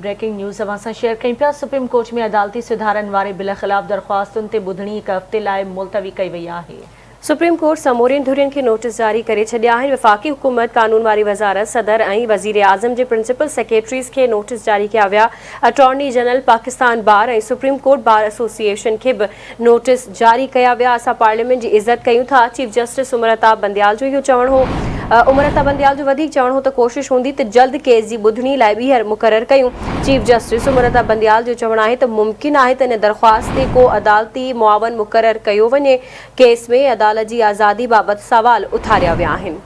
Breaking news अवां share कयूं पिया। सुप्रीम कोर्ट में अदालती सुधारनि वारे बिल ख़िलाफ़ दरख़्वास्तुनि ते ॿुधणी हिक हफ़्ते लाइ मुलतवी कई वई आहे। सुप्रीम कोर्ट समूरियुनि धुरियुनि खे नोटिस जारी करे छॾिया आहिनि। वफ़ाक़ी हुकूमत, कानून वारी वज़ारत, सदर ऐं वज़ीर आज़म जे प्रिंसिपल सेक्रेटरीज़ खे नोटिस जारी कया विया। अटॉर्नी जनरल, पाकिस्तान बार ऐं सुप्रीम कोर्ट बार एसोसिएशन खे बि नोटिस जारी कया विया। असां पार्लियामेंट जी इज़त कयूं था। चीफ जस्टिस उमरताब बंदयाल जो इहो चवणु हो। उमरताब बंदयाल जो वधीक चवणु हो त कोशिश हूंदी त जल्द केस जी ॿुधणी लाइ ॿीहर मुक़ररु कयूं। चीफ जस्टिस उमरताब बंदयाल जो चवणु आहे त मुमकिन आहे त इन दरख़्वास्त ते को अदालती मुआवन मुक़ररु कयो वञे। केस में अदालत जी आज़ादी बाबति सवाल उथारिया विया आहिनि।